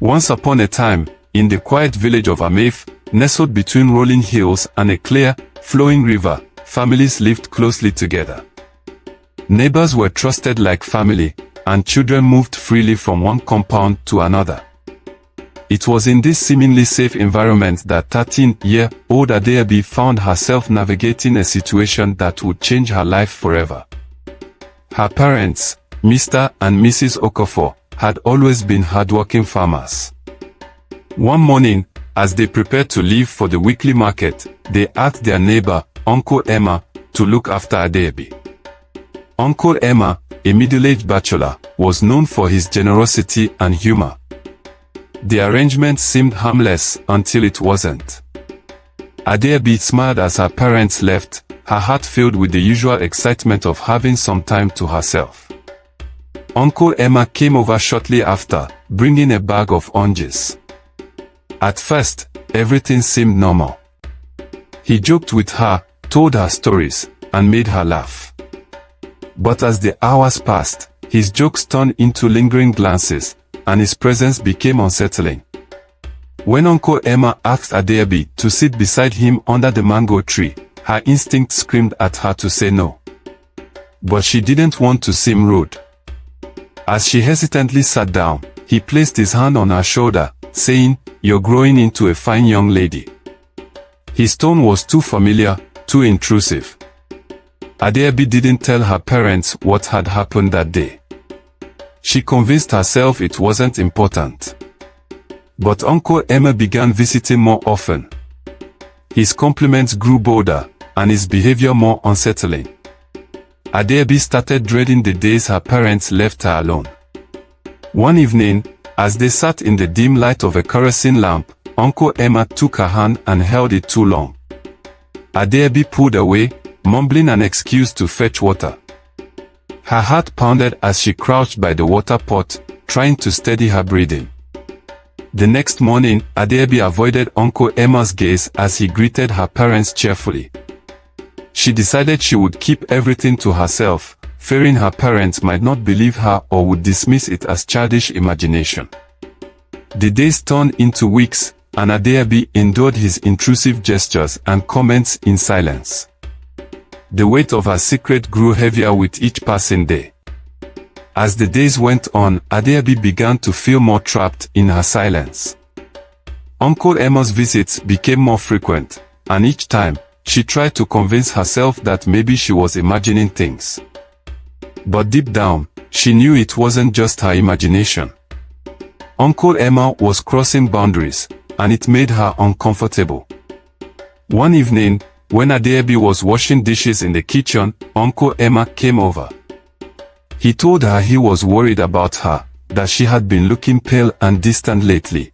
Once upon a time, in the quiet village of Amafe, nestled between rolling hills and a clear, flowing river, families lived closely together. Neighbors were trusted like family, and children moved freely from one compound to another. It was in this seemingly safe environment that 13-year-old Adaobi found herself navigating a situation that would change her life forever. Her parents, Mr. and Mrs. Okafor, had always been hardworking farmers. One morning, as they prepared to leave for the weekly market, they asked their neighbor, Uncle Emma, to look after Adaobi. Uncle Emma, a middle-aged bachelor, was known for his generosity and humor. The arrangement seemed harmless until it wasn't. Adaobi smiled as her parents left, her heart filled with the usual excitement of having some time to herself. Uncle Emma came over shortly after, bringing a bag of oranges. At first, everything seemed normal. He joked with her, told her stories, and made her laugh. But as the hours passed, his jokes turned into lingering glances, and his presence became unsettling. When Uncle Emma asked Adaobi to sit beside him under the mango tree, her instinct screamed at her to say no. But she didn't want to seem rude. As she hesitantly sat down, he placed his hand on her shoulder, saying, "You're growing into a fine young lady." His tone was too familiar, too intrusive. Adaobi didn't tell her parents what had happened that day. She convinced herself it wasn't important. But Uncle Emma began visiting more often. His compliments grew bolder, and his behavior more unsettling. Adaobi started dreading the days her parents left her alone. One evening, as they sat in the dim light of a kerosene lamp, Uncle Emma took her hand and held it too long. Adaobi pulled away, mumbling an excuse to fetch water. Her heart pounded as she crouched by the water pot, trying to steady her breathing. The next morning, Adaobi avoided Uncle Emma's gaze as he greeted her parents cheerfully. She decided she would keep everything to herself, fearing her parents might not believe her or would dismiss it as childish imagination. The days turned into weeks, and Adaobi endured his intrusive gestures and comments in silence. The weight of her secret grew heavier with each passing day. As the days went on, Adaobi began to feel more trapped in her silence. Uncle Emma's visits became more frequent, and each time, she tried to convince herself that maybe she was imagining things. But deep down, she knew it wasn't just her imagination. Uncle Emma was crossing boundaries, and it made her uncomfortable. One evening, when Adaobi was washing dishes in the kitchen, Uncle Emma came over. He told her he was worried about her, that she had been looking pale and distant lately.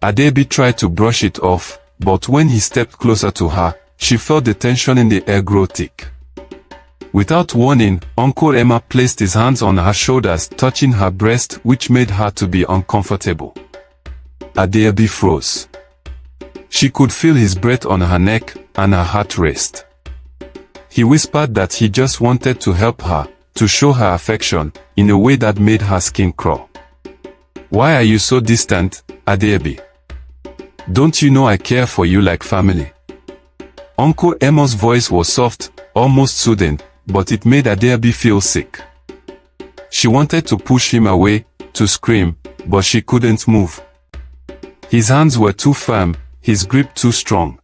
Adaobi tried to brush it off, but when he stepped closer to her, she felt the tension in the air grow thick. Without warning, Uncle Emma placed his hands on her shoulders, touching her breast, which made her to be uncomfortable. Adaobi froze. She could feel his breath on her neck, and her heart raced. He whispered that he just wanted to help her, to show her affection, in a way that made her skin crawl. "Why are you so distant, Adaobi? Don't you know I care for you like family?" Uncle Emma's voice was soft, almost soothing, but it made Adaobi feel sick. She wanted to push him away, to scream, but she couldn't move. His hands were too firm, his grip too strong.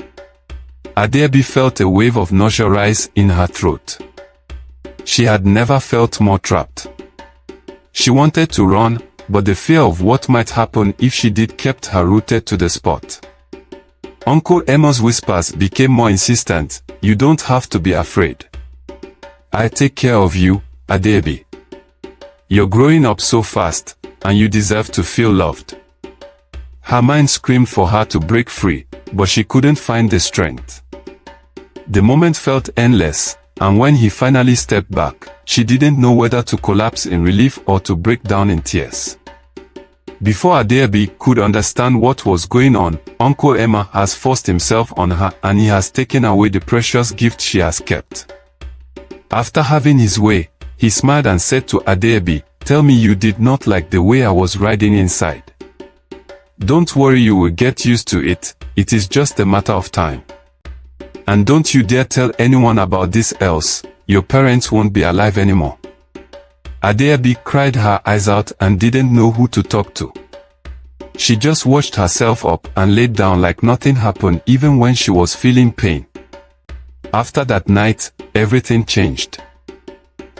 Adaobi felt a wave of nausea rise in her throat. She had never felt more trapped. She wanted to run, but the fear of what might happen if she did kept her rooted to the spot. Uncle Emma's whispers became more insistent. "You don't have to be afraid. I take care of you, Adaobi. You're growing up so fast, and you deserve to feel loved." Her mind screamed for her to break free, but she couldn't find the strength. The moment felt endless, and when he finally stepped back, she didn't know whether to collapse in relief or to break down in tears. Before Adaobi could understand what was going on, Uncle Emma has forced himself on her, and he has taken away the precious gift she has kept. After having his way, he smiled and said to Adaobi, "Tell me you did not like the way I was riding inside." Don't worry, you will get used to it, it is just a matter of time. And don't you dare tell anyone about this, else your parents won't be alive anymore. Adaobi cried her eyes out and didn't know who to talk to. She just washed herself up and laid down like nothing happened, even when she was feeling pain. After that night, everything changed.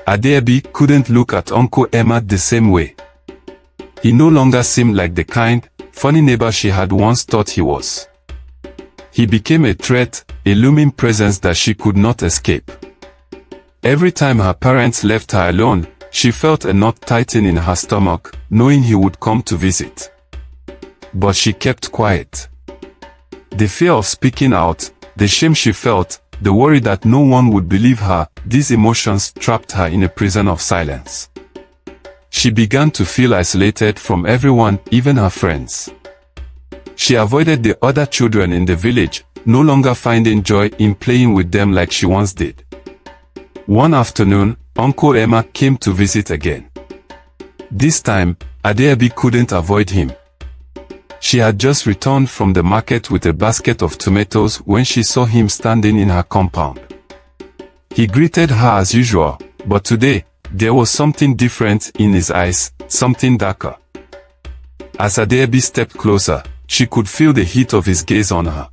Adaobi couldn't look at Uncle Emma the same way. He no longer seemed like the kind, funny neighbor she had once thought he was. He became a threat, a looming presence that she could not escape. Every time her parents left her alone, she felt a knot tighten in her stomach, knowing he would come to visit. But she kept quiet. The fear of speaking out, the shame she felt, the worry that no one would believe her, these emotions trapped her in a prison of silence. She began to feel isolated from everyone, even her friends. She avoided the other children in the village, no longer finding joy in playing with them like she once did. One afternoon, Uncle Emma came to visit again. This time, Adaobi couldn't avoid him. She had just returned from the market with a basket of tomatoes when she saw him standing in her compound. He greeted her as usual, but today, there was something different in his eyes, something darker. As Adaobi stepped closer, she could feel the heat of his gaze on her.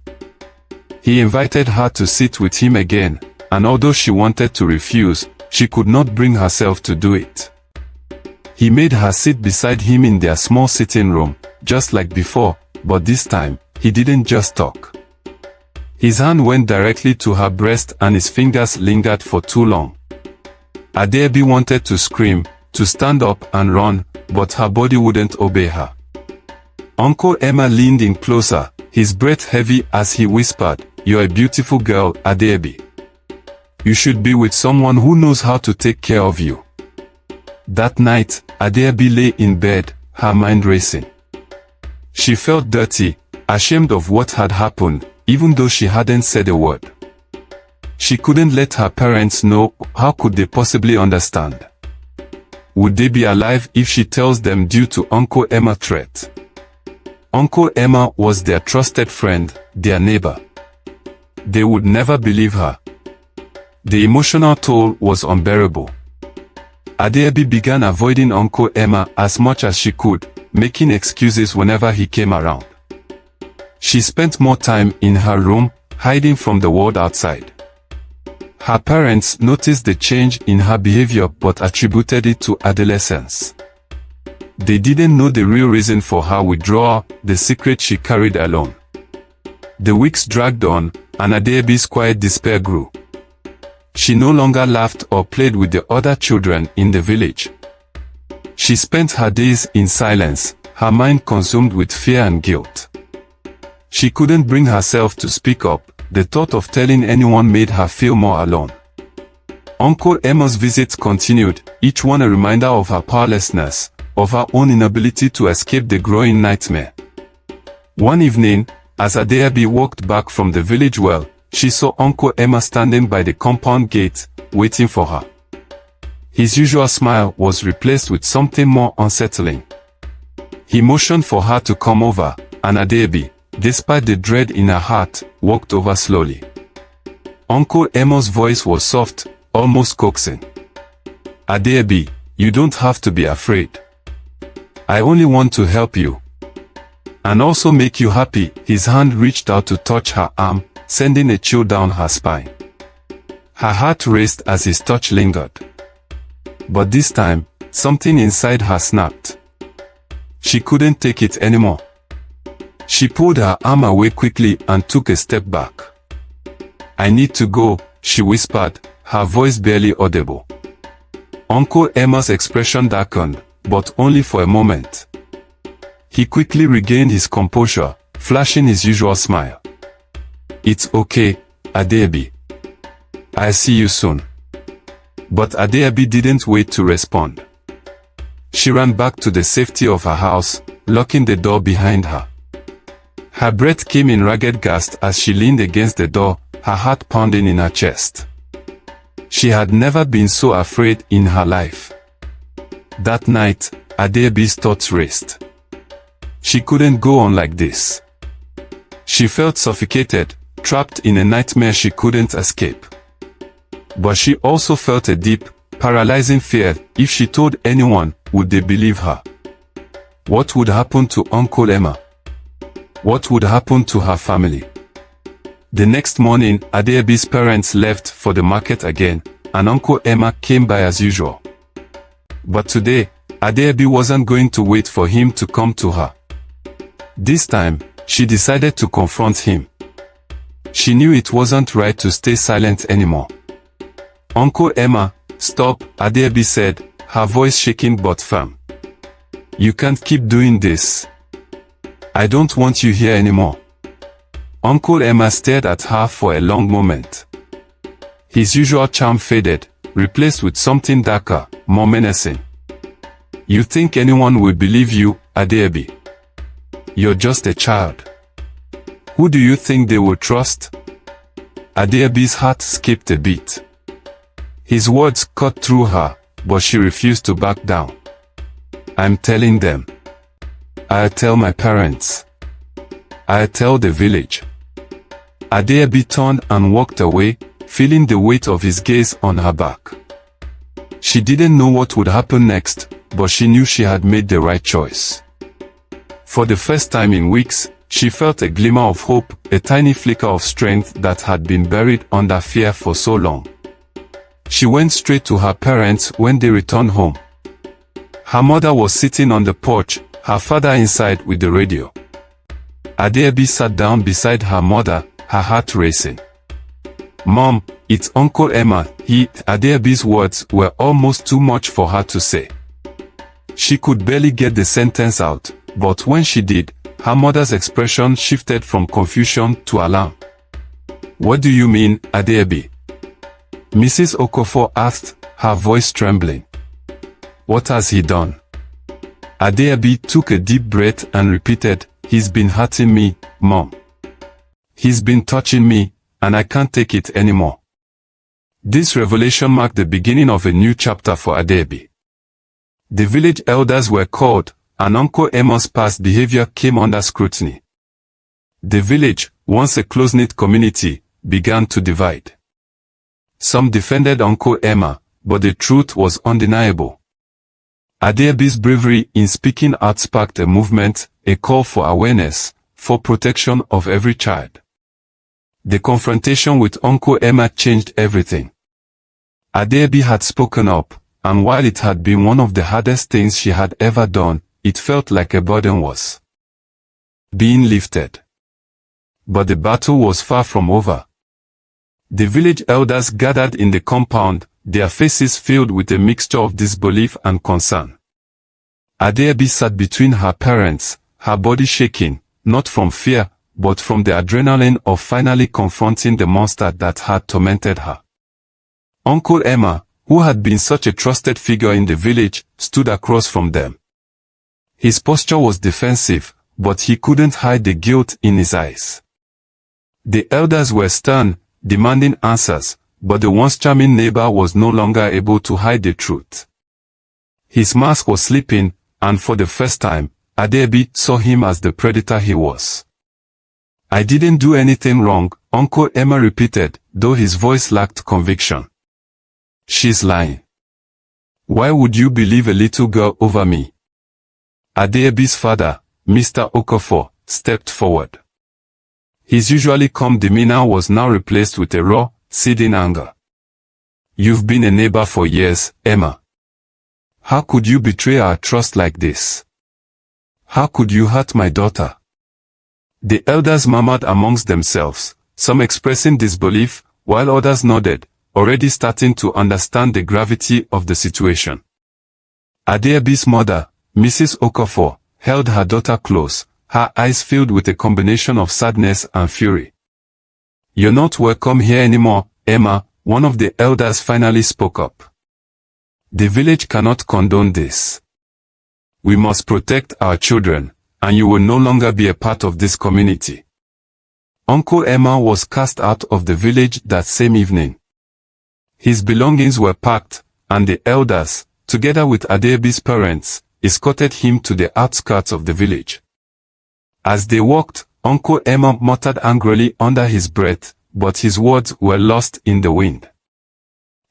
He invited her to sit with him again, and although she wanted to refuse, she could not bring herself to do it. He made her sit beside him in their small sitting room, just like before, but this time, he didn't just talk. His hand went directly to her breast and his fingers lingered for too long. Adaobi wanted to scream, to stand up and run, but her body wouldn't obey her. Uncle Emma leaned in closer, his breath heavy as he whispered, "You're a beautiful girl, Adaobi. You should be with someone who knows how to take care of you." That night, Adaobi lay in bed, her mind racing. She felt dirty, ashamed of what had happened, even though she hadn't said a word. She couldn't let her parents know. How could they possibly understand? Would they be alive if she tells them due to Uncle Emma's threat? Uncle Emma was their trusted friend, their neighbor. They would never believe her. The emotional toll was unbearable. Adaobi began avoiding Uncle Emma as much as she could, making excuses whenever he came around. She spent more time in her room, hiding from the world outside. Her parents noticed the change in her behavior but attributed it to adolescence. They didn't know the real reason for her withdrawal, the secret she carried alone. The weeks dragged on, and Adaobi's quiet despair grew. She no longer laughed or played with the other children in the village. She spent her days in silence, her mind consumed with fear and guilt. She couldn't bring herself to speak up. The thought of telling anyone made her feel more alone. Uncle Emma's visits continued, each one a reminder of her powerlessness, of her own inability to escape the growing nightmare. One evening, as Adaobi walked back from the village well, she saw Uncle Emma standing by the compound gate, waiting for her. His usual smile was replaced with something more unsettling. He motioned for her to come over, and Adaobi, despite the dread in her heart, walked over slowly. Uncle Emma's voice was soft, almost coaxing. "Adaobi, you don't have to be afraid. I only want to help you. And also make you happy." His hand reached out to touch her arm, sending a chill down her spine. Her heart raced as his touch lingered. But this time, something inside her snapped. She couldn't take it anymore. She pulled her arm away quickly and took a step back. "I need to go," she whispered, her voice barely audible. Uncle Emma's expression darkened, but only for a moment. He quickly regained his composure, flashing his usual smile. "It's okay, Adaobi. I'll see you soon." But Adaobi didn't wait to respond. She ran back to the safety of her house, locking the door behind her. Her breath came in ragged gasps as she leaned against the door, her heart pounding in her chest. She had never been so afraid in her life. That night, Adaobi's thoughts raced. She couldn't go on like this. She felt suffocated, trapped in a nightmare she couldn't escape. But she also felt a deep, paralyzing fear. If she told anyone, would they believe her? What would happen to Uncle Emma? What would happen to her family? The next morning, Adaobi's parents left for the market again, and Uncle Emma came by as usual. But today, Adaobi wasn't going to wait for him to come to her. This time, she decided to confront him. She knew it wasn't right to stay silent anymore. Uncle Emma, stop, Adaobi said, her voice shaking but firm. You can't keep doing this. I don't want you here anymore. Uncle Emma stared at her for a long moment. His usual charm faded, replaced with something darker, more menacing. You think anyone will believe you, Adaobi? You're just a child. Who do you think they will trust? Adaobi's heart skipped a beat. His words cut through her, but she refused to back down. I'm telling them. I'll tell my parents. I'll tell the village. Adaobi turned and walked away, feeling the weight of his gaze on her back. She didn't know what would happen next, but she knew she had made the right choice. For the first time in weeks, she felt a glimmer of hope, a tiny flicker of strength that had been buried under fear for so long. She went straight to her parents when they returned home. Her mother was sitting on the porch, her father inside with the radio. Adaobi sat down beside her mother, her heart racing. Mom, it's Uncle Emma. Adaobi's words were almost too much for her to say. She could barely get the sentence out, but when she did, her mother's expression shifted from confusion to alarm. What do you mean, Adaobi? Mrs. Okafor asked, her voice trembling. What has he done? Adaobi took a deep breath and repeated, he's been hurting me, Mom. He's been touching me, and I can't take it anymore. This revelation marked the beginning of a new chapter for Adaobi. The village elders were called, and Uncle Emma's past behavior came under scrutiny. The village, once a close-knit community, began to divide. Some defended Uncle Emma, but the truth was undeniable. Adaobi's bravery in speaking out sparked a movement, a call for awareness, for protection of every child. The confrontation with Uncle Emma changed everything. Adaobi had spoken up, and while it had been one of the hardest things she had ever done, it felt like a burden was being lifted. But the battle was far from over. The village elders gathered in the compound, their faces filled with a mixture of disbelief and concern. Adaobi sat between her parents, her body shaking, not from fear, but from the adrenaline of finally confronting the monster that had tormented her. Uncle Emma, who had been such a trusted figure in the village, stood across from them. His posture was defensive, but he couldn't hide the guilt in his eyes. The elders were stern, demanding answers, but the once charming neighbor was no longer able to hide the truth. His mask was slipping, and for the first time, Adaobi saw him as the predator he was. I didn't do anything wrong, Uncle Emma repeated, though his voice lacked conviction. She's lying. Why would you believe a little girl over me? Adaobi's father, Mr. Okafor, stepped forward. His usually calm demeanor was now replaced with a raw, seething anger. You've been a neighbor for years, Emma. How could you betray our trust like this? How could you hurt my daughter? The elders murmured amongst themselves, some expressing disbelief, while others nodded, already starting to understand the gravity of the situation. Adaobi's mother, Mrs. Okafor, held her daughter close, her eyes filled with a combination of sadness and fury. You're not welcome here anymore, Emma, one of the elders finally spoke up. The village cannot condone this. We must protect our children, and you will no longer be a part of this community. Uncle Emma was cast out of the village that same evening. His belongings were packed, and the elders, together with Adaobi's parents, escorted him to the outskirts of the village. As they walked, Uncle Emma muttered angrily under his breath, but his words were lost in the wind.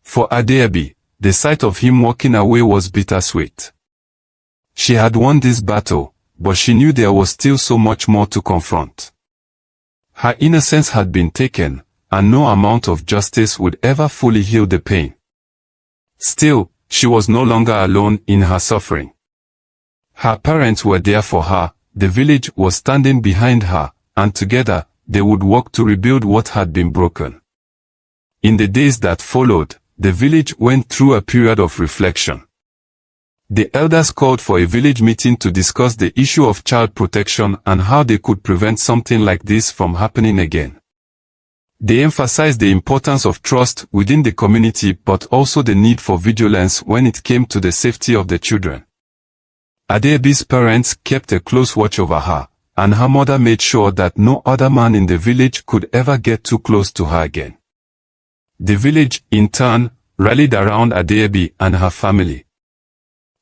For Adaobi, the sight of him walking away was bittersweet. She had won this battle, but she knew there was still so much more to confront. Her innocence had been taken, and no amount of justice would ever fully heal the pain. Still, she was no longer alone in her suffering. Her parents were there for her, the village was standing behind her, and together, they would work to rebuild what had been broken. In the days that followed, the village went through a period of reflection. The elders called for a village meeting to discuss the issue of child protection and how they could prevent something like this from happening again. They emphasized the importance of trust within the community but also the need for vigilance when it came to the safety of the children. Adaobi's parents kept a close watch over her, and her mother made sure that no other man in the village could ever get too close to her again. The village, in turn, rallied around Adaobi and her family.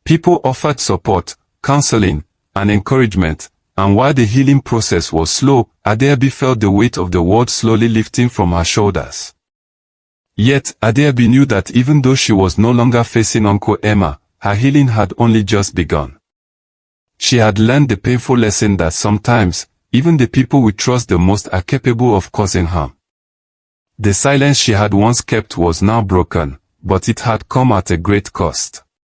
People offered support, counseling, and encouragement, and while the healing process was slow, Adaobi felt the weight of the world slowly lifting from her shoulders. Yet, Adaobi knew that even though she was no longer facing Uncle Emma, her healing had only just begun. She had learned the painful lesson that sometimes, even the people we trust the most are capable of causing harm. The silence she had once kept was now broken, but it had come at a great cost.